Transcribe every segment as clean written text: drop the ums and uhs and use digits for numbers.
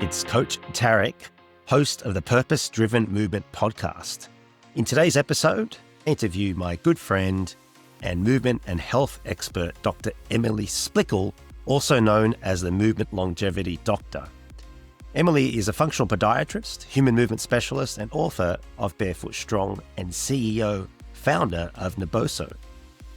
It's Coach Tarek, host of the Purpose Driven Movement podcast. In today's episode, I interview my good friend and movement and health expert, Dr. Emily Splichal, also known as the Movement Longevity Doctor. Emily is a functional podiatrist, human movement specialist, and author of Barefoot Strong and CEO, founder of Naboso.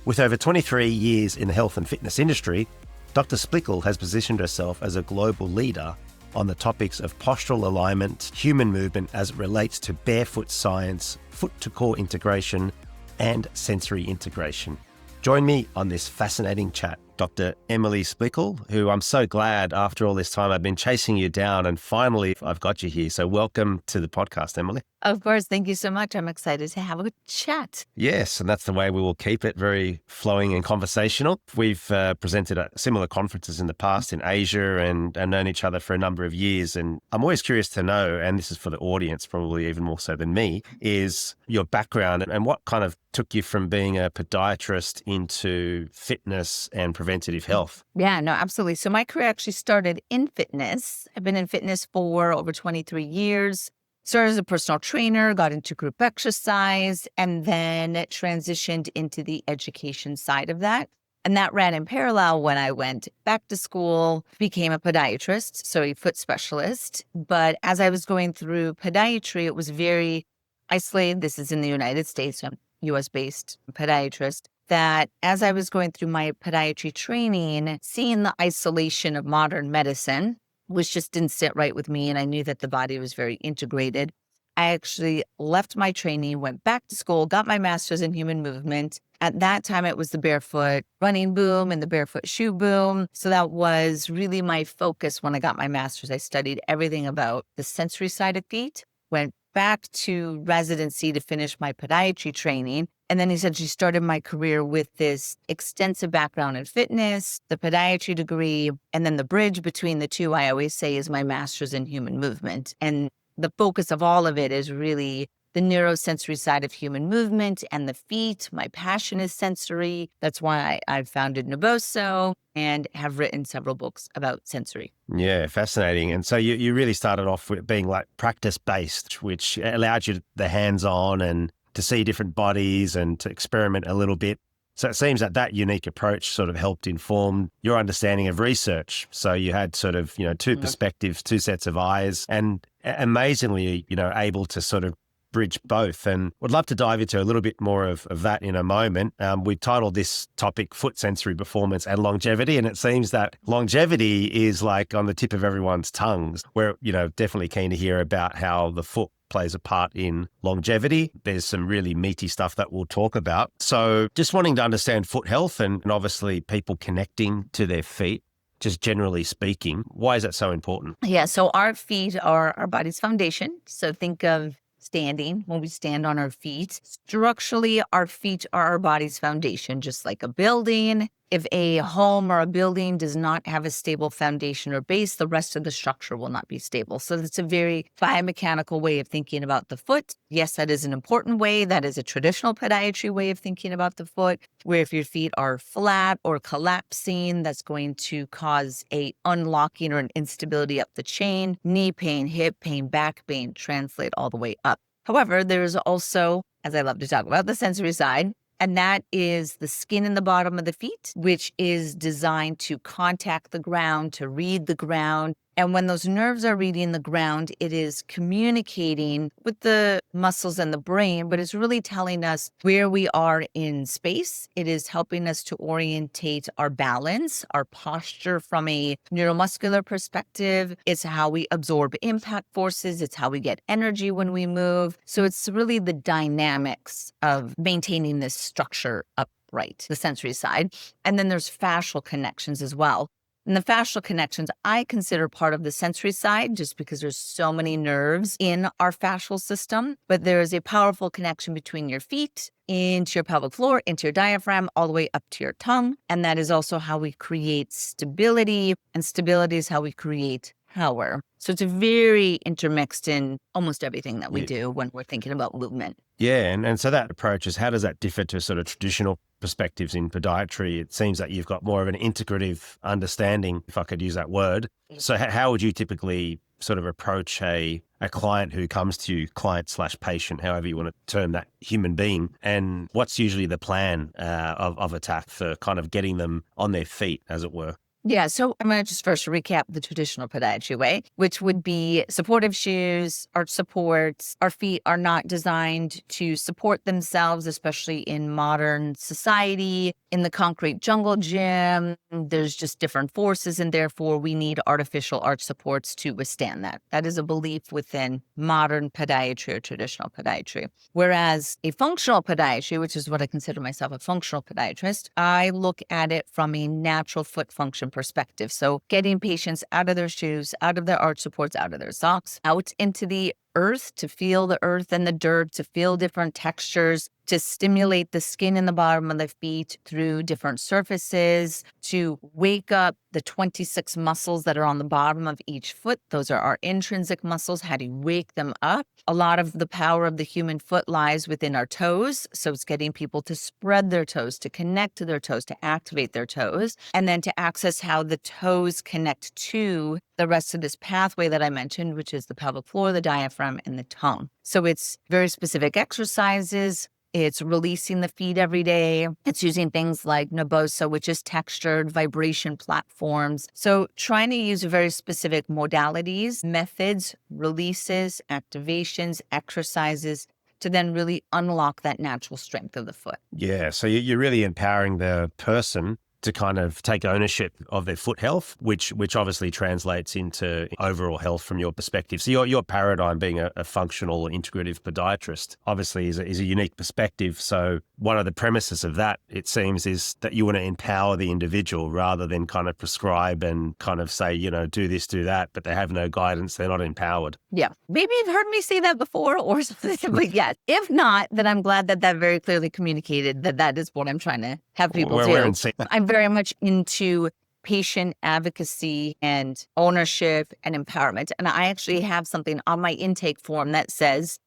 With over 23 years in the health and fitness industry, Dr. Splichal has positioned herself as a global leader on the topics of postural alignment, human movement as it relates to barefoot science, foot-to-core integration, and sensory integration. Join me on this fascinating chat, Dr. Emily Splichal, who I'm so glad after all this time I've been chasing you down and finally I've got you here. So welcome to the podcast, Emily. Of course. Thank you so much. I'm excited to have a chat. Yes, and that's the way we will keep it, very flowing and conversational. We've presented at similar conferences in the past in Asia and known each other for a number of years. And I'm always curious to know, and this is for the audience probably even more so than me, is your background and what kind of took you from being a podiatrist into fitness and preventative health. Yeah, no, absolutely. So my career actually started in fitness. I've been in fitness for over 23 years. Started as a personal trainer, got into group exercise, and then transitioned into the education side of that. And that ran in parallel when I went back to school, became a podiatrist, so a foot specialist. But as I was going through podiatry, it was very isolated. This is in the United States. So I'm US-based podiatrist. That as I was going through my podiatry training, seeing the isolation of modern medicine, which just didn't sit right with me. And I knew that the body was very integrated. I actually left my training, went back to school, got my master's in human movement. At that time, it was the barefoot running boom and the barefoot shoe boom. So that was really my focus when I got my master's. I studied everything about the sensory side of feet, went back to residency to finish my podiatry training. And then essentially started my career with this extensive background in fitness, the podiatry degree, and then the bridge between the two, I always say, is my master's in human movement. And the focus of all of it is really the neurosensory side of human movement and the feet. My passion is sensory. That's why I founded Naboso and have written several books about sensory. Yeah, fascinating. And so you really started off with being like practice-based, which allowed you the hands-on and to see different bodies and to experiment a little bit. So it seems that unique approach sort of helped inform your understanding of research. So you had sort of, two perspectives, two sets of eyes, and amazingly, able to sort of bridge both. And would love to dive into a little bit more of that in a moment. We titled this topic Foot Sensory Performance and Longevity. And it seems that longevity is like on the tip of everyone's tongues. We're, definitely keen to hear about how the foot plays a part in longevity. There's some really meaty stuff that we'll talk about. So just wanting to understand foot health and obviously people connecting to their feet, just generally speaking, why is that so important? Yeah, so our feet are our body's foundation. So think of standing when we stand on our feet. Structurally, our feet are our body's foundation, just like a building. If a home or a building does not have a stable foundation or base, the rest of the structure will not be stable. So it's a very biomechanical way of thinking about the foot. Yes, that is an important way. That is a traditional podiatry way of thinking about the foot, where if your feet are flat or collapsing, that's going to cause a unlocking or an instability up the chain. Knee pain, hip pain, back pain translate all the way up. However, there's also, as I love to talk about, the sensory side. And that is the skin in the bottom of the feet, which is designed to contact the ground, to read the ground. And when those nerves are reading the ground, it is communicating with the muscles and the brain, but it's really telling us where we are in space. It is helping us to orientate our balance, our posture from a neuromuscular perspective. It's how we absorb impact forces. It's how we get energy when we move. So it's really the dynamics of maintaining this structure upright, the sensory side. And then there's fascial connections as well. And the fascial connections I consider part of the sensory side just because there's so many nerves in our fascial system. But there is a powerful connection between your feet into your pelvic floor, into your diaphragm, all the way up to your tongue. And that is also how we create stability. And stability is how we create power. So it's very intermixed in almost everything that we do when we're thinking about movement. Yeah. And so that approach is, how does that differ to sort of traditional perspectives in podiatry? It seems that you've got more of an integrative understanding, if I could use that word. So how would you typically sort of approach a client who comes to you, client slash patient, however you want to term that human being? And what's usually the plan of attack for kind of getting them on their feet, as it were? Yeah, so I'm going to just first recap the traditional podiatry way, which would be supportive shoes, arch supports. Our feet are not designed to support themselves, especially in modern society. In the concrete jungle gym, there's just different forces, and therefore we need artificial arch supports to withstand that. That is a belief within modern podiatry or traditional podiatry. Whereas a functional podiatry, which is what I consider myself a functional podiatrist, I look at it from a natural foot function perspective. So getting patients out of their shoes, out of their arch supports, out of their socks, out into the earth to feel the earth and the dirt, to feel different textures, to stimulate the skin in the bottom of the feet through different surfaces, to wake up the 26 muscles that are on the bottom of each foot. Those are our intrinsic muscles. How do you wake them up? A lot of the power of the human foot lies within our toes. So it's getting people to spread their toes, to connect to their toes, to activate their toes, and then to access how the toes connect to the rest of this pathway that I mentioned, which is the pelvic floor, the diaphragm, and the tongue. So it's very specific exercises. It's releasing the feet every day. It's using things like Nabosa, which is textured vibration platforms. So trying to use very specific modalities, methods, releases, activations, exercises to then really unlock that natural strength of the foot. Yeah, so you're really empowering the person to kind of take ownership of their foot health, which obviously translates into overall health from your perspective. So your paradigm being a functional integrative podiatrist obviously is a unique perspective. So one of the premises of that, it seems, is that you want to empower the individual rather than kind of prescribe and kind of say, do this, do that, but they have no guidance. They're not empowered. Yeah. Maybe you've heard me say that before or something, but yes. If not, then I'm glad that very clearly communicated that is what I'm trying to have people do. I'm very much into patient advocacy and ownership and empowerment. And I actually have something on my intake form that says,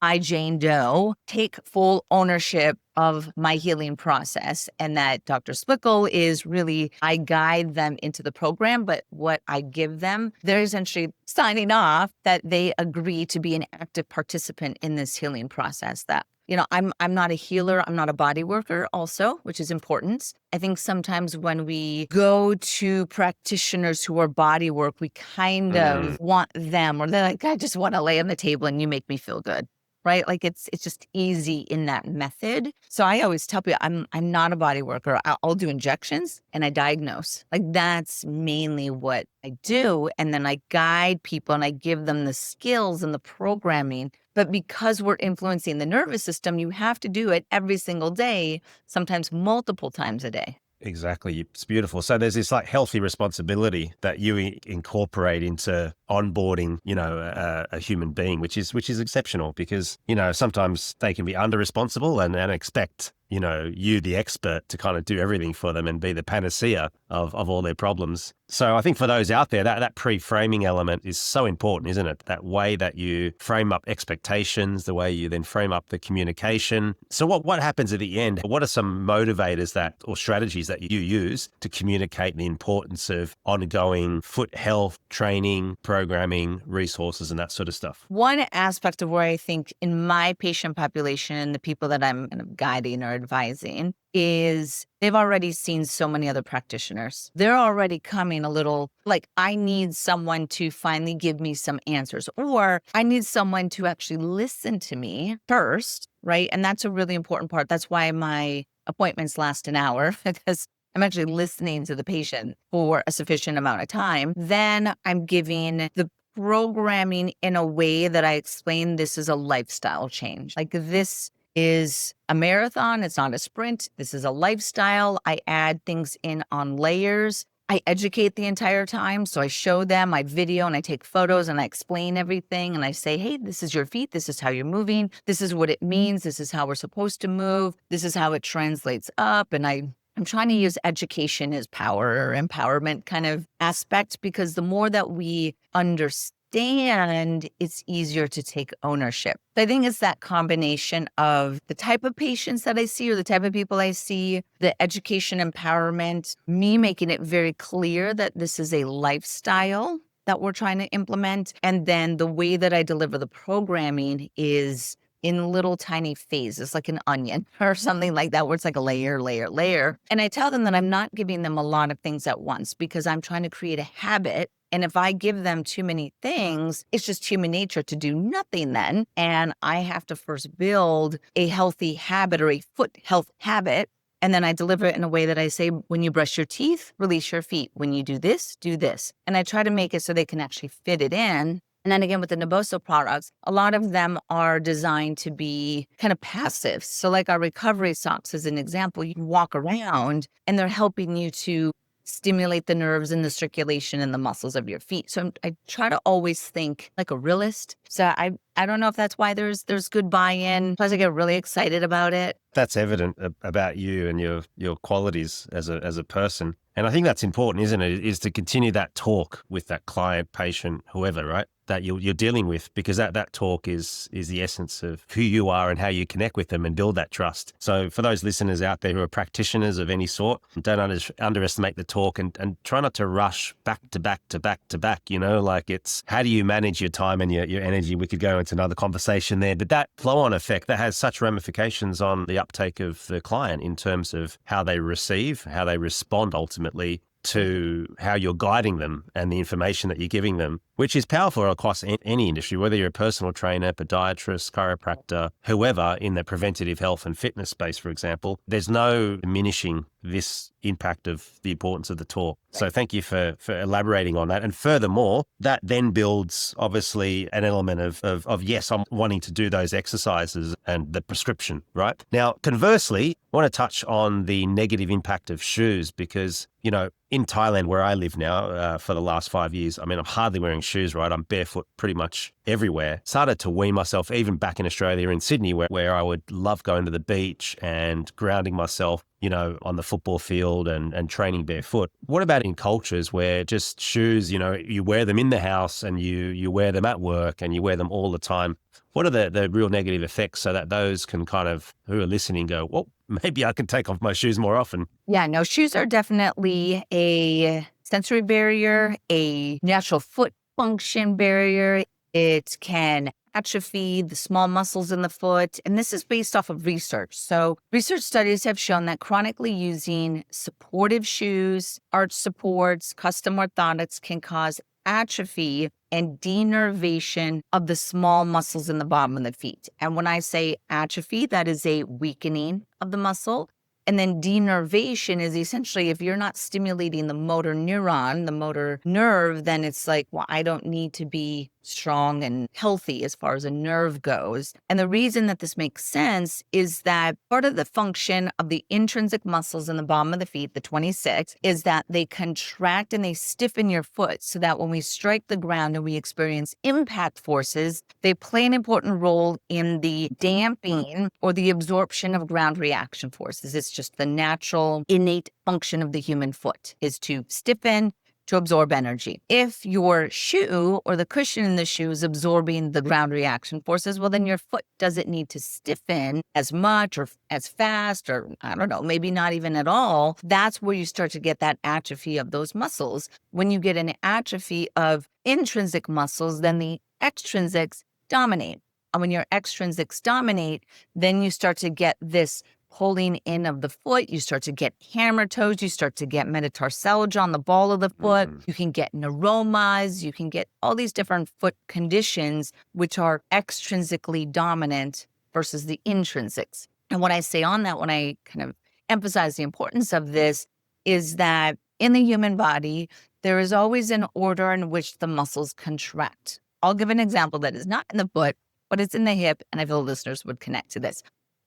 I, Jane Doe, take full ownership of my healing process. And that Dr. Splichal is really, I guide them into the program, but what I give them, they're essentially signing off that they agree to be an active participant in this healing process. That I'm not a healer. I'm not a body worker also, which is important. I think sometimes when we go to practitioners who are body work, we kind of want them, or they're like, I just want to lay on the table and you make me feel good. Right? Like it's just easy in that method. So I always tell people I'm not a body worker. I'll do injections and I diagnose. Like that's mainly what I do. And then I guide people and I give them the skills and the programming. But because we're influencing the nervous system, you have to do it every single day, sometimes multiple times a day. Exactly. It's beautiful. So there's this like healthy responsibility that you incorporate into onboarding, a human being, which is exceptional because, sometimes they can be under responsible and expect, you, the expert, to kind of do everything for them and be the panacea of all their problems. So I think for those out there, that pre-framing element is so important, isn't it? That way that you frame up expectations, the way you then frame up the communication. So what happens at the end? What are some motivators or strategies that you use to communicate the importance of ongoing foot health training, programming, resources, and that sort of stuff? One aspect of where I think in my patient population and the people that I'm kind of guiding or advising is they've already seen so many other practitioners. They're already coming a little like, I need someone to finally give me some answers, or I need someone to actually listen to me first, right? And that's a really important part. That's why my appointments last an hour, because I'm actually listening to the patient for a sufficient amount of time. Then I'm giving the programming in a way that I explain this is a lifestyle change. Like this is a marathon. It's not a sprint. This is a lifestyle. I add things in on layers. I educate the entire time. So I show them, I video and I take photos and I explain everything. And I say, hey, this is your feet. This is how you're moving. This is what it means. This is how we're supposed to move. This is how it translates up. And I'm trying to use education as power or empowerment kind of aspect, because the more that we understand, it's easier to take ownership. I think it's that combination of the type of patients that I see or the type of people I see, the education empowerment, me making it very clear that this is a lifestyle that we're trying to implement. And then the way that I deliver the programming is in little tiny phases, like an onion or something like that, where it's like a layer, layer, layer. And I tell them that I'm not giving them a lot of things at once because I'm trying to create a habit. And if I give them too many things, it's just human nature to do nothing then. And I have to first build a healthy habit or a foot health habit. And then I deliver it in a way that I say, when you brush your teeth, release your feet. When you do this, do this. And I try to make it so they can actually fit it in. And then again, with the Naboso products, a lot of them are designed to be kind of passive. So like our recovery socks, as an example, you walk around and they're helping you to stimulate the nerves and the circulation and the muscles of your feet. So I try to always think like a realist. So I don't know if that's why there's good buy-in. Plus I get really excited about it. That's evident about you and your qualities as a person. And I think that's important, isn't it? Is to continue that talk with that client, patient, whoever, right? That you're dealing with, because that talk is the essence of who you are and how you connect with them and build that trust. So for those listeners out there who are practitioners of any sort, don't underestimate the talk and try not to rush back to back to back to back, like it's how do you manage your time and your energy? We could go into another conversation there, but that flow-on effect, that has such ramifications on the uptake of the client in terms of how they receive, how they respond ultimately to how you're guiding them and the information that you're giving them, which is powerful across any industry, whether you're a personal trainer, podiatrist, chiropractor, whoever in the preventative health and fitness space, for example. There's no diminishing this impact of the importance of the talk. So thank you for elaborating on that. And furthermore, that then builds obviously an element of yes, I'm wanting to do those exercises and the prescription, right? Now, conversely, I want to touch on the negative impact of shoes because, in Thailand where I live now for the last 5 years, I'm hardly wearing shoes, right? I'm barefoot pretty much everywhere. Started to wean myself even back in Australia, in Sydney, where I would love going to the beach and grounding myself, on the football field and training barefoot. What about in cultures where just shoes, you wear them in the house and you wear them at work and you wear them all the time? What are the real negative effects so that those can kind of, who are listening, go, well, maybe I can take off my shoes more often? Yeah, no, shoes are definitely a sensory barrier, a natural foot function barrier. It can atrophy the small muscles in the foot. And this is based off of research. So research studies have shown that chronically using supportive shoes, arch supports, custom orthotics can cause atrophy and denervation of the small muscles in the bottom of the feet. And when I say atrophy, that is a weakening of the muscle. And then denervation is essentially if you're not stimulating the motor neuron, the motor nerve, then it's like, well, I don't need to be strong and healthy as far as a nerve goes. And the reason that this makes sense is that part of the function of the intrinsic muscles in the bottom of the feet, the 26, is that they contract and they stiffen your foot so that when we strike the ground and we experience impact forces, they play an important role in the damping or the absorption of ground reaction forces. It's just the natural, innate function of the human foot is to stiffen, to absorb energy. If your shoe or the cushion in the shoe is absorbing the ground reaction forces, well, then your foot doesn't need to stiffen as much or as fast, or I don't know, maybe not even at all. That's where you start to get that atrophy of those muscles. When you get an atrophy of intrinsic muscles, then the extrinsics dominate. And when your extrinsics dominate, then you start to get this pulling in of the foot, you start to get hammer toes, you start to get metatarsalgia on the ball of the foot, you can get neuromas, you can get all these different foot conditions which are extrinsically dominant versus the intrinsics. And what I say on that, when I kind of emphasize the importance of this, is that in the human body, there is always an order in which the muscles contract. I'll give an example that is not in the foot, but it's in the hip, and I feel listeners would connect to this.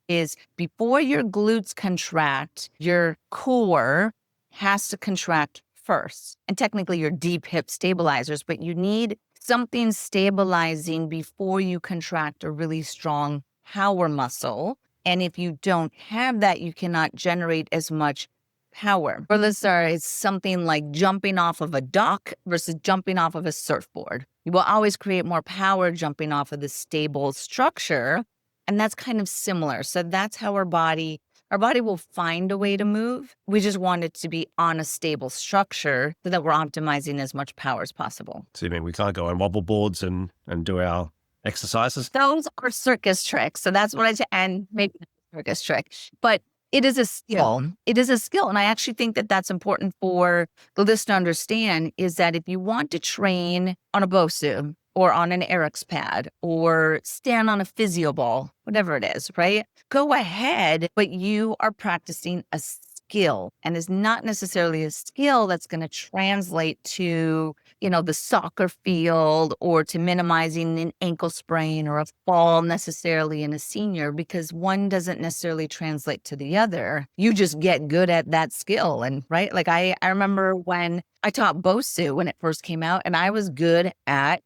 Is before your glutes contract, your core has to contract first. And technically your deep hip stabilizers, but you need something stabilizing before you contract a really strong power muscle. And if you don't have that, you cannot generate as much power. For listener, it's something like jumping off of a dock versus jumping off of a surfboard. You will always create more power jumping off of the stable structure. And that's kind of similar. So that's how our body Our body will find a way to move. We just want it to be on a stable structure so that we're optimizing as much power as possible. So you mean we can't go on wobble boards and do our exercises? Those are circus tricks. So that's what and maybe not a circus trick, but it is a skill. It is a skill. And I actually think that that's important for the listener to understand is that if you want to train on a BOSU or on an Eric's pad or stand on a physio ball, whatever it is, right? Go ahead, but you are practicing a skill, and is not necessarily a skill that's going to translate to, the soccer field or to minimizing an ankle sprain or a fall necessarily in a senior, because one doesn't necessarily translate to the other. You just get good at that skill. And right, like I remember when I taught BOSU when it first came out, and I was good at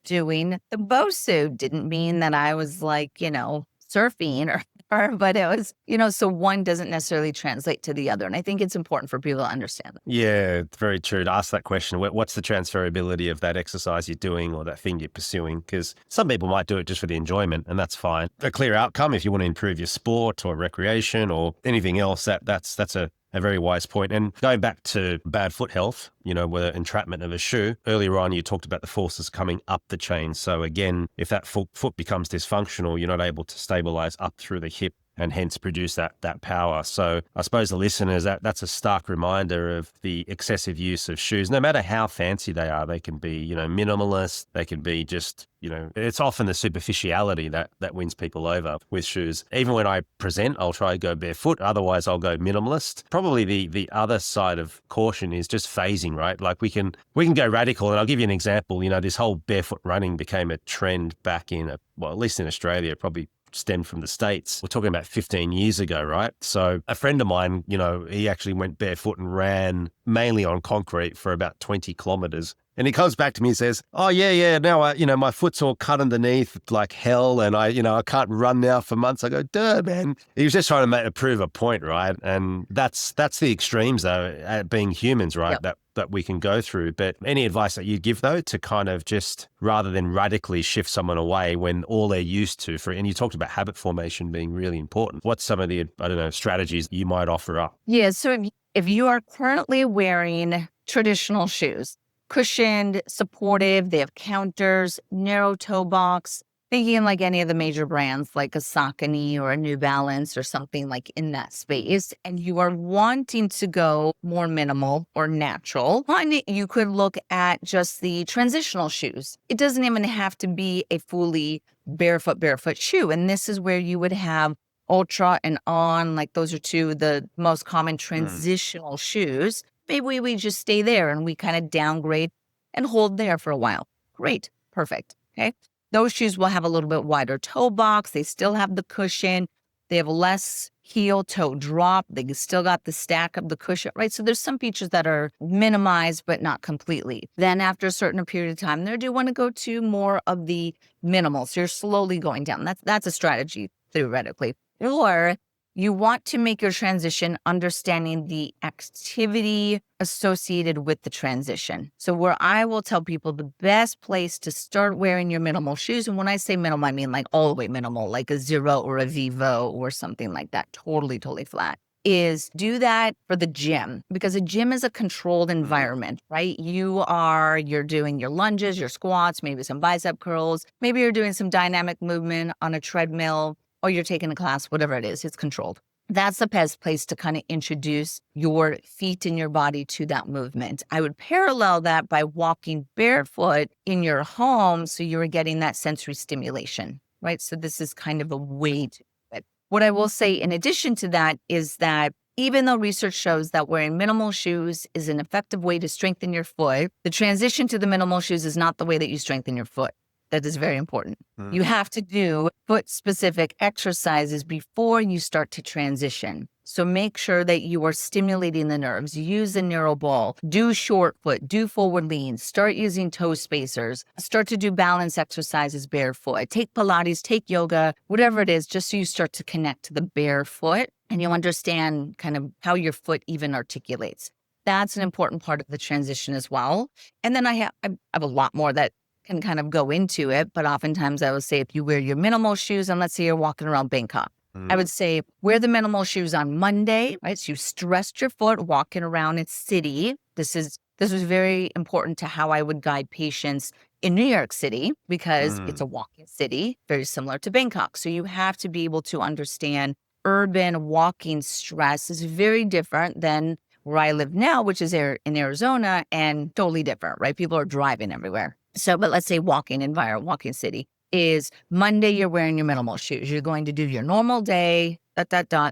doing the BOSU. Didn't mean that I was like, surfing but it was, so one doesn't necessarily translate to the other. And I think it's important for people to understand that. Yeah, it's very true. To ask that question, what's the transferability of that exercise you're doing or that thing you're pursuing? Because some people might do it just for the enjoyment, and that's fine. A clear outcome, if you want to improve your sport or recreation or anything else, that's a very wise point. And going back to bad foot health, with the entrapment of a shoe, earlier on you talked about the forces coming up the chain. So again, if that foot becomes dysfunctional, you're not able to stabilize up through the hip and hence produce that power. So I suppose the listeners, that's a stark reminder of the excessive use of shoes, no matter how fancy they are. They can be, minimalist. They can be just, it's often the superficiality that wins people over with shoes. Even when I present, I'll try to go barefoot. Otherwise, I'll go minimalist. Probably the other side of caution is just phasing, right? Like we can go radical. And I'll give you an example. This whole barefoot running became a trend back in, at least in Australia, probably stemmed from the States. We're talking about 15 years ago, right? So a friend of mine, he actually went barefoot and ran mainly on concrete for about 20 kilometers. And he comes back to me and says, oh, yeah, now, my foot's all cut underneath like hell, and I can't run now for months. I go, duh, man. He was just trying to prove a point, right? And that's the extremes, though, at being humans, right? Yep. That we can go through. But any advice that you'd give, though, to kind of just rather than radically shift someone away when all they're used to, and you talked about habit formation being really important. What's some of the, strategies you might offer up? Yeah, so if you are currently wearing traditional shoes, cushioned, supportive, they have counters, narrow toe box, thinking like any of the major brands like a Saucony or a New Balance or something like in that space, and you are wanting to go more minimal or natural, you could look at just the transitional shoes. It doesn't even have to be a fully barefoot shoe. And this is where you would have Ultra and On, like those are two of the most common transitional shoes. Maybe we just stay there and we kind of downgrade and hold there for a while. Great. Perfect. Okay. Those shoes will have a little bit wider toe box. They still have the cushion. They have less heel toe drop. They still got the stack of the cushion, right? So there's some features that are minimized, but not completely. Then after a certain period of time, they do want to go to more of the minimal. So you're slowly going down. That's a strategy theoretically. Or you want to make your transition understanding the activity associated with the transition. So where I will tell people the best place to start wearing your minimal shoes, and when I say minimal, I mean like all the way minimal, like a Zero or a Vivo or something like that, totally flat, is do that for the gym, because a gym is a controlled environment, right? You're doing your lunges, your squats, maybe some bicep curls, maybe you're doing some dynamic movement on a treadmill, or you're taking a class, whatever it is, it's controlled. That's the best place to kind of introduce your feet and your body to that movement. I would parallel that by walking barefoot in your home so you're getting that sensory stimulation, right? So this is kind of a way to do it. What I will say in addition to that is that even though research shows that wearing minimal shoes is an effective way to strengthen your foot, the transition to the minimal shoes is not the way that you strengthen your foot. That is very important. You have to do foot-specific exercises before you start to transition. So make sure that you are stimulating the nerves. Use the narrow ball. Do short foot. Do forward lean. Start using toe spacers. Start to do balance exercises barefoot. Take Pilates, take yoga, whatever it is, just so you start to connect to the barefoot and you understand kind of how your foot even articulates. That's an important part of the transition as well. And then I have a lot more that can kind of go into it, but oftentimes I will say if you wear your minimal shoes and let's say you're walking around Bangkok, I would say wear the minimal shoes on Monday, right? So you stressed your foot walking around its city. This was very important to how I would guide patients in New York City because it's a walking city, very similar to Bangkok. So you have to be able to understand urban walking stress is very different than where I live now, which is in Arizona, and totally different, right? People are driving everywhere. So, but let's say walking environment, walking city is Monday, you're wearing your minimal shoes. You're going to do your normal day,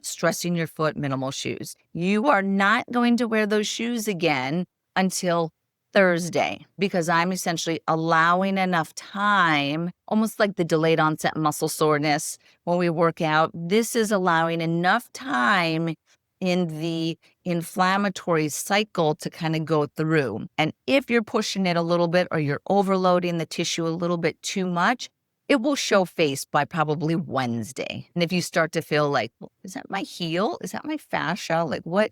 stressing your foot, minimal shoes. You are not going to wear those shoes again until Thursday, because I'm essentially allowing enough time, almost like the delayed onset muscle soreness when we work out. This is allowing enough time in the inflammatory cycle to kind of go through. And if you're pushing it a little bit or you're overloading the tissue a little bit too much, it will show face by probably Wednesday. And if you start to feel like, well, is that my heel? Is that my fascia? Like what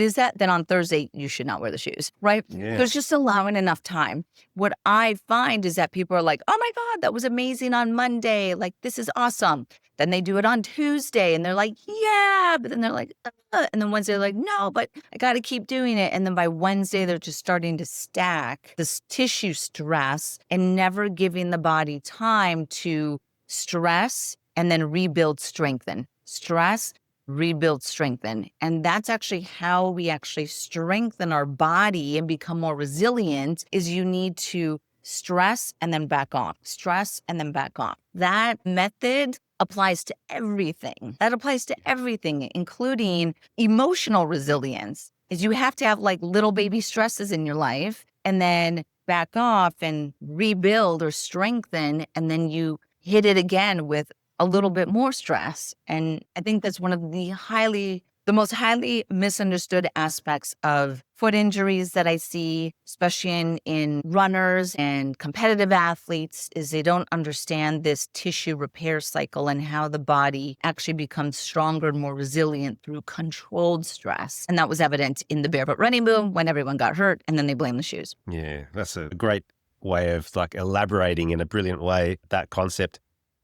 is that? Then on Thursday, you should not wear the shoes, right? Yeah. So it's just allowing enough time. What I find is that people are like, oh my God, that was amazing on Monday. Like, this is awesome. Then they do it on Tuesday and they're like, yeah. But then they're like, and then Wednesday they're like, no, but I got to keep doing it. And then by Wednesday, they're just starting to stack this tissue stress and never giving the body time to stress and then rebuild, strengthen. Stress, rebuild, strengthen. And that's actually how we actually strengthen our body and become more resilient is you need to stress and then back off, stress and then back off. That method applies to everything. That applies to everything, including emotional resilience, is you have to have like little baby stresses in your life and then back off and rebuild or strengthen. And then you hit it again with a little bit more stress. And I think that's one of the most highly misunderstood aspects of foot injuries that I see, especially in runners and competitive athletes, is they don't understand this tissue repair cycle and how the body actually becomes stronger and more resilient through controlled stress. And that was evident in the barefoot running boom when everyone got hurt and then they blame the shoes. Yeah, that's a great way of like elaborating in a brilliant way that concept.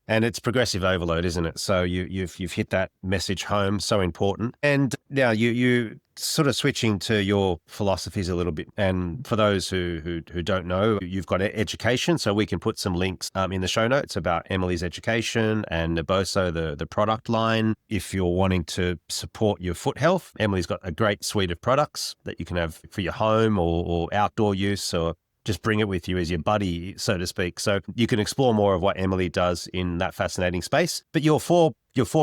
And it's progressive overload, isn't it? So you've hit that message home, so important. And now you sort of switching to your philosophies a little bit. And for those who don't know, you've got education, so we can put some links in the show notes about Emily's education and Naboso, the product line. If you're wanting to support your foot health, Emily's got a great suite of products that you can have for your home or outdoor use, or just bring it with you as your buddy, so to speak. So you can explore more of what Emily does in that fascinating space. But your four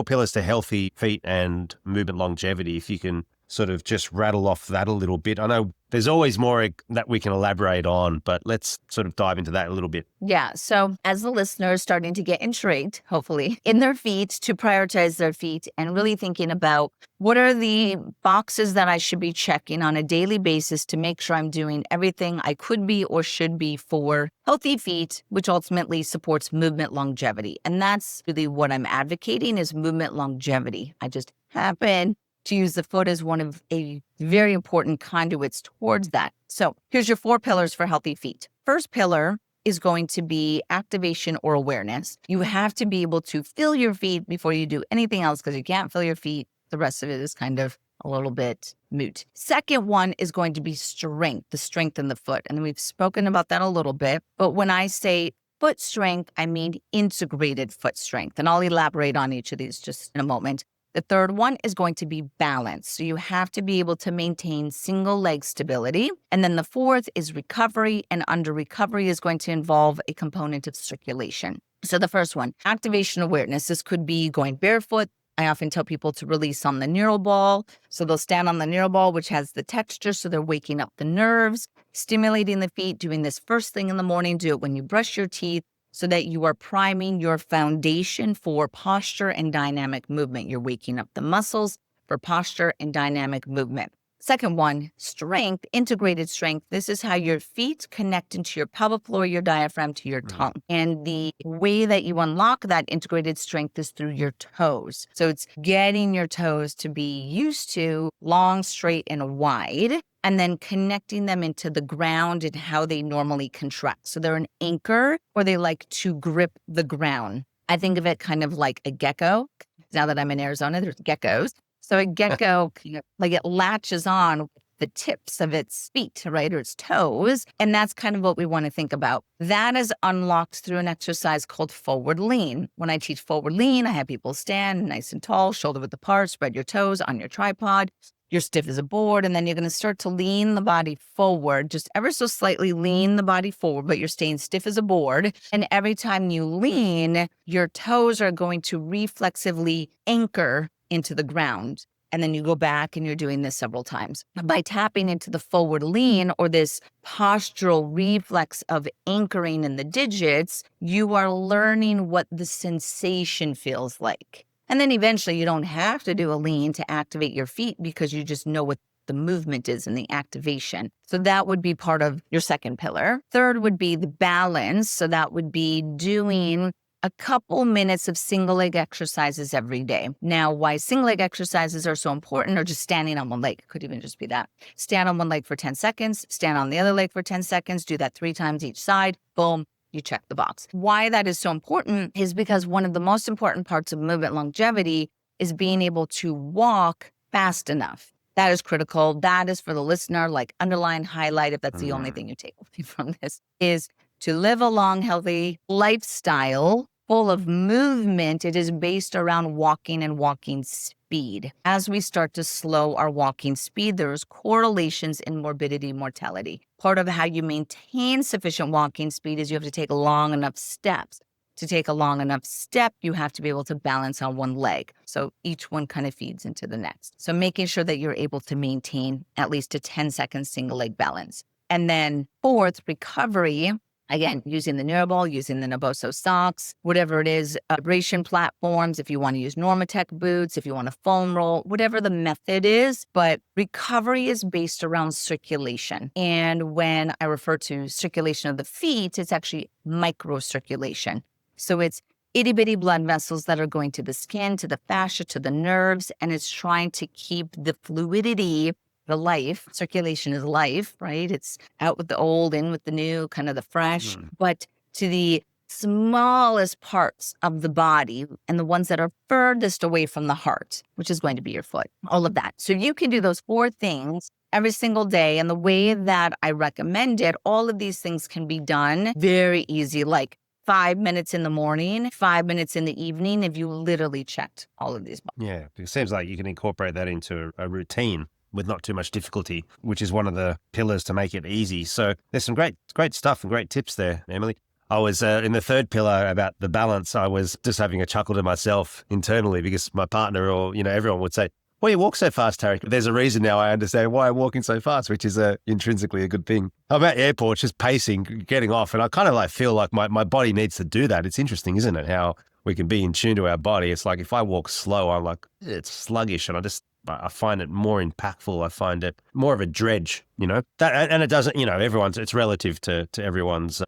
pillars to healthy feet and movement longevity, if you can sort of just rattle off that a little bit. I know there's always more that we can elaborate on, but let's sort of dive into that a little bit. Yeah. So as the listener is starting to get intrigued, hopefully, in their feet, to prioritize their feet and really thinking about what are the boxes that I should be checking on a daily basis to make sure I'm doing everything I could be or should be for healthy feet, which ultimately supports movement longevity. And that's really what I'm advocating is movement longevity. I just happen to use the foot as one of a very important conduits towards that. So here's your 4 pillars for healthy feet. First pillar is going to be activation or awareness. You have to be able to feel your feet before you do anything else, because you can't feel your feet. The rest of it is kind of a little bit moot. Second one is going to be strength, the strength in the foot. And we've spoken about that a little bit. But when I say foot strength, I mean integrated foot strength. And I'll elaborate on each of these just in a moment. The third one is going to be balance. So you have to be able to maintain single leg stability. And then the fourth is recovery. And under recovery is going to involve a component of circulation. So the first one, activation awareness. This could be going barefoot. I often tell people to release on the neural ball. So they'll stand on the neural ball, which has the texture. So they're waking up the nerves, stimulating the feet, doing this first thing in the morning. Do it when you brush your teeth, so that you are priming your foundation for posture and dynamic movement. You're waking up the muscles for posture and dynamic movement. Second one, strength, integrated strength. This is how your feet connect into your pelvic floor, your diaphragm, to your tongue. And the way that you unlock that integrated strength is through your toes. So it's getting your toes to be used to long, straight, and wide, and then connecting them into the ground and how they normally contract. So they're an anchor, or they like to grip the ground. I think of it kind of like a gecko. Now that I'm in Arizona, there's geckos. So a gecko, like it latches on the tips of its feet, right, or its toes. And that's kind of what we want to think about. That is unlocked through an exercise called forward lean. When I teach forward lean, I have people stand nice and tall, shoulder width apart, spread your toes on your tripod. You're stiff as a board, and then you're going to start to lean the body forward, just ever so slightly lean the body forward, but you're staying stiff as a board. And every time you lean, your toes are going to reflexively anchor into the ground. And then you go back and you're doing this several times. By tapping into the forward lean or this postural reflex of anchoring in the digits, you are learning what the sensation feels like. And then eventually you don't have to do a lean to activate your feet because you just know what the movement is and the activation. So that would be part of your second pillar. Third would be the balance. So that would be doing a couple minutes of single leg exercises every day. Now, why single leg exercises are so important, or just standing on one leg, could even just be that. Stand on one leg for 10 seconds, stand on the other leg for 10 seconds, do that 3 times each side, boom, you check the box. Why that is so important is because one of the most important parts of movement longevity is being able to walk fast enough. That is critical. That is for the listener, like underline, highlight, if that's the only thing you take away from this, is to live a long, healthy lifestyle full of movement. It is based around walking and walking speed. As we start to slow our walking speed, there's correlations in morbidity, mortality. Part of how you maintain sufficient walking speed is you have to take long enough steps. To take a long enough step, you have to be able to balance on one leg. So each one kind of feeds into the next. So making sure that you're able to maintain at least a 10-second single leg balance. And then fourth, recovery. Again, using the Neuroball, using the Naboso socks, whatever it is, vibration platforms, if you want to use Normatec boots, if you want to foam roll, whatever the method is. But recovery is based around circulation. And when I refer to circulation of the feet, it's actually microcirculation. So it's itty bitty blood vessels that are going to the skin, to the fascia, to the nerves, and it's trying to keep the fluidity, the life. Circulation is life, right? It's out with the old, in with the new, kind of the fresh, but to the smallest parts of the body and the ones that are furthest away from the heart, which is going to be your foot, all of that. So you can do those 4 things every single day. And the way that I recommend it, all of these things can be done very easy, like 5 minutes in the morning, 5 minutes in the evening, if you literally checked all of these boxes. Yeah, it seems like you can incorporate that into a routine with not too much difficulty, which is one of the pillars to make it easy. So there's some great stuff and great tips there, Emily. I was in the third pillar about the balance. I was just having a chuckle to myself internally because my partner or, everyone would say, "Well, you walk so fast, Tarek." There's a reason now I understand why I'm walking so fast, which is intrinsically a good thing. I'm at airports, just pacing, getting off, and I kind of feel like my body needs to do that. It's interesting, isn't it, how we can be in tune to our body. It's like if I walk slow, I'm like, it's sluggish, and I find it more impactful. I find it more of a dredge, that, and it doesn't, it's relative to everyone's,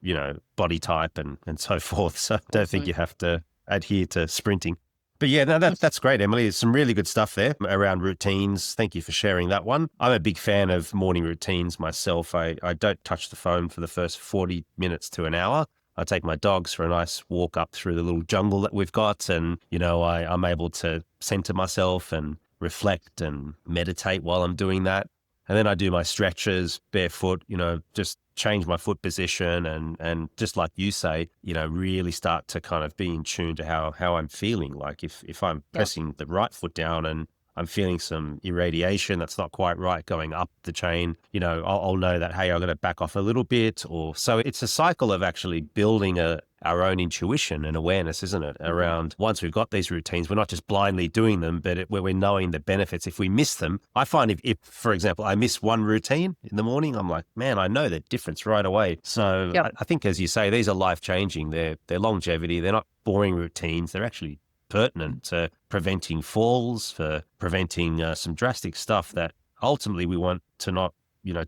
body type and so forth. So I don't think you have to adhere to sprinting. But yeah, no, that's great, Emily. There's some really good stuff there around routines. Thank you for sharing that one. I'm a big fan of morning routines myself. I don't touch the phone for the first 40 minutes to an hour. I take my dogs for a nice walk up through the little jungle that we've got. And, I'm able to center myself and reflect and meditate while I'm doing that. And then I do my stretches barefoot, just change my foot position and just like you say, really start to kind of be in tune to how I'm feeling. Like if I'm pressing the right foot down and I'm feeling some irradiation that's not quite right going up the chain, I'll know that, hey, I'm going to back off a little bit. Or so it's a cycle of actually building our own intuition and awareness, isn't it? Around once we've got these routines, we're not just blindly doing them, but where we're knowing the benefits. If we miss them, I find if, for example, I miss one routine in the morning, I'm like, man, I know the difference right away. So I think, as you say, these are life-changing. They're longevity. They're not boring routines. They're actually pertinent to preventing falls, for preventing some drastic stuff that ultimately we want to not,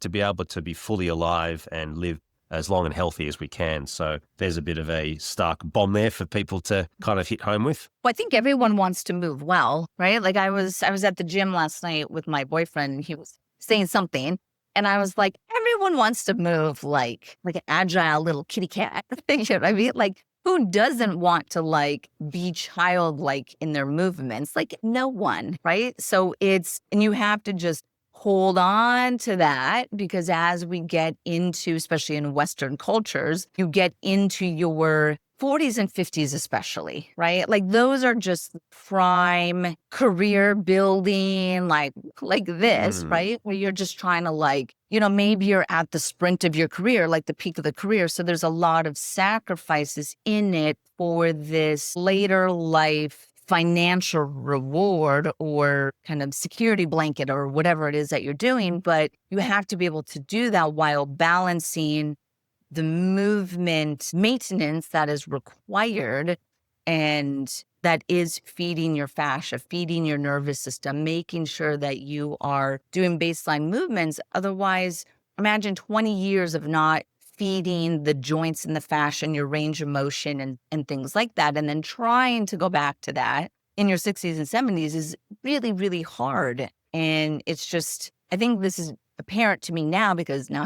to be able to be fully alive and live as long and healthy as we can. So there's a bit of a stark bomb there for people to kind of hit home with. Well, I think everyone wants to move well, right? Like I was at the gym last night with my boyfriend, and he was saying something, and I was like, everyone wants to move like an agile little kitty cat. You know what I mean? Like who doesn't want to like be childlike in their movements? Like no one, right? So and you have to just hold on to that, because as we get into, especially in Western cultures, you get into your 40s and 50s especially, right? Like those are just prime career building, like this, right? Where you're just trying to like, maybe you're at the sprint of your career, like the peak of the career. So there's a lot of sacrifices in it for this later life financial reward or kind of security blanket or whatever it is that you're doing. But you have to be able to do that while balancing the movement maintenance that is required and that is feeding your fascia, feeding your nervous system, making sure that you are doing baseline movements. Otherwise, imagine 20 years of not feeding the joints and the fascia and your range of motion and things like that. And then trying to go back to that in your 60s and 70s is really, really hard. And it's just, I think this is apparent to me now because now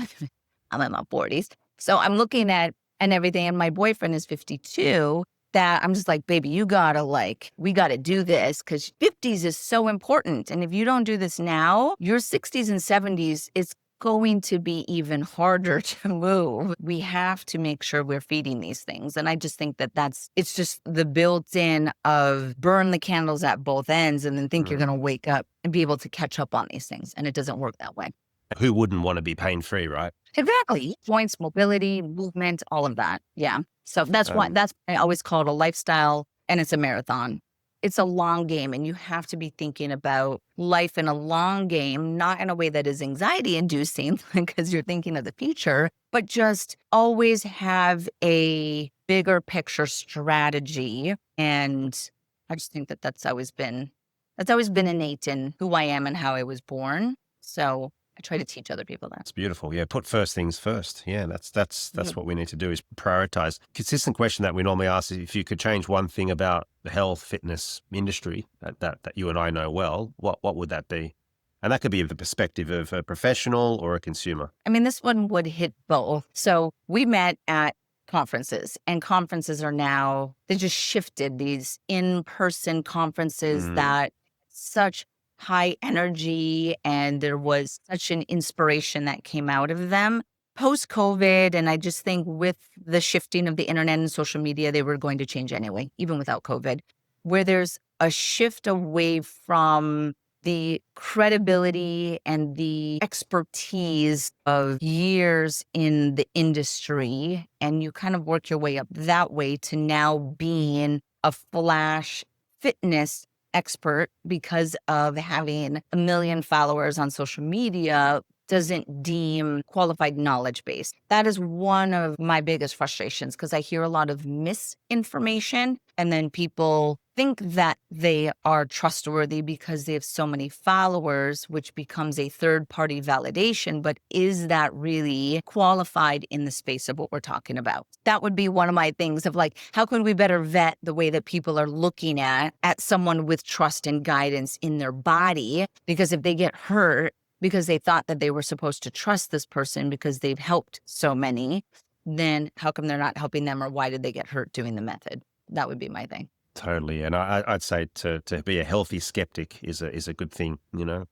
I'm in my 40s. So I'm looking at and everything, and my boyfriend is 52, that I'm just like, baby, we gotta do this because 50s is so important. And if you don't do this now, your 60s and 70s, it's going to be even harder to move. We have to make sure we're feeding these things. And I just think that it's just the built-in of burn the candles at both ends and then think you're going to wake up and be able to catch up on these things. And it doesn't work that way. Who wouldn't want to be pain-free, right? Exactly. Joints, mobility, movement, all of that. Yeah. So that's why I always call it a lifestyle, and it's a marathon. It's a long game, and you have to be thinking about life in a long game, not in a way that is anxiety inducing because you're thinking of the future, but just always have a bigger picture strategy. And I just think that that's always been innate in who I am and how I was born. So I try to teach other people that. It's beautiful. Yeah. Put first things first. Yeah. That's what we need to do, is prioritize. Consistent question that we normally ask is, if you could change one thing about the health fitness industry that you and I know well, what would that be? And that could be the perspective of a professional or a consumer. I mean, this one would hit both. So we met at conferences, and conferences are now, they just shifted these in-person conferences that such high energy, and there was such an inspiration that came out of them post-COVID. And I just think with the shifting of the internet and social media, they were going to change anyway, even without COVID, where there's a shift away from the credibility and the expertise of years in the industry, and you kind of work your way up that way to now being a flash fitness expert because of having 1 million followers on social media doesn't deem qualified knowledge base. That is one of my biggest frustrations, because I hear a lot of misinformation, and then people think that they are trustworthy because they have so many followers, which becomes a third-party validation. But is that really qualified in the space of what we're talking about? That would be one of my things of like, how can we better vet the way that people are looking at someone with trust and guidance in their body? Because if they get hurt because they thought that they were supposed to trust this person because they've helped so many, then how come they're not helping them, or why did they get hurt doing the method? That would be my thing. Totally. And I'd say to be a healthy skeptic is a good thing, to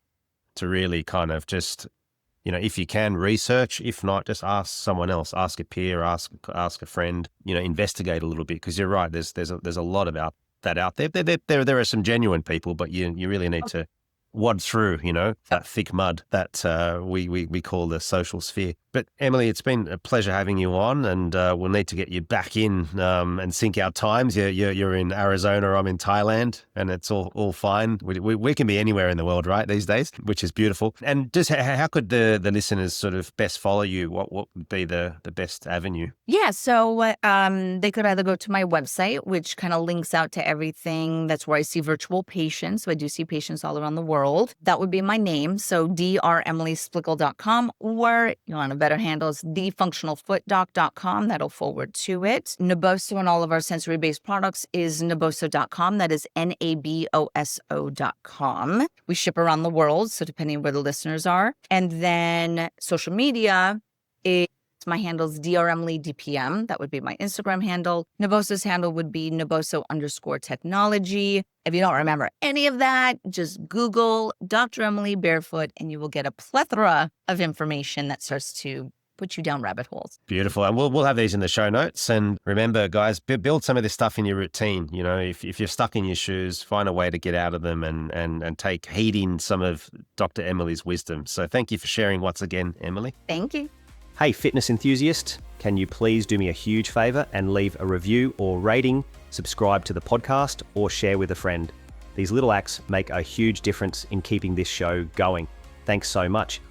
really kind of just, if you can, research. If not, just ask someone else, ask a peer, ask a friend, investigate a little bit, because you're right. There's a lot about that out there. There are some genuine people, but you really need to wad through, that thick mud that we call the social sphere. But Emily, it's been a pleasure having you on, and we'll need to get you back in and sync our times. You're in Arizona, I'm in Thailand, and it's all fine. We can be anywhere in the world, right, these days, which is beautiful. And just how could the listeners sort of best follow you? What would be the best avenue? Yeah, so they could either go to my website, which kind of links out to everything. That's where I see virtual patients. So I do see patients all around the world. That would be my name. So dremilysplichal.com, or you want a better handle is thefunctionalfootdoc.com. That'll forward to it. Naboso and all of our sensory-based products is naboso.com. That is naboso.com. We ship around the world, so depending where the listeners are. And then social media is My handle's dremilydpm. That would be my Instagram handle. Naboso's handle would be naboso_technology. If you don't remember any of that, just Google Dr. Emily Barefoot and you will get a plethora of information that starts to put you down rabbit holes. Beautiful. And we'll have these in the show notes. And remember, guys, build some of this stuff in your routine. You know, if you're stuck in your shoes, find a way to get out of them and take heed in some of Dr. Emily's wisdom. So thank you for sharing once again, Emily. Thank you. Hey, fitness enthusiast, can you please do me a huge favor and leave a review or rating, subscribe to the podcast, or share with a friend? These little acts make a huge difference in keeping this show going. Thanks so much.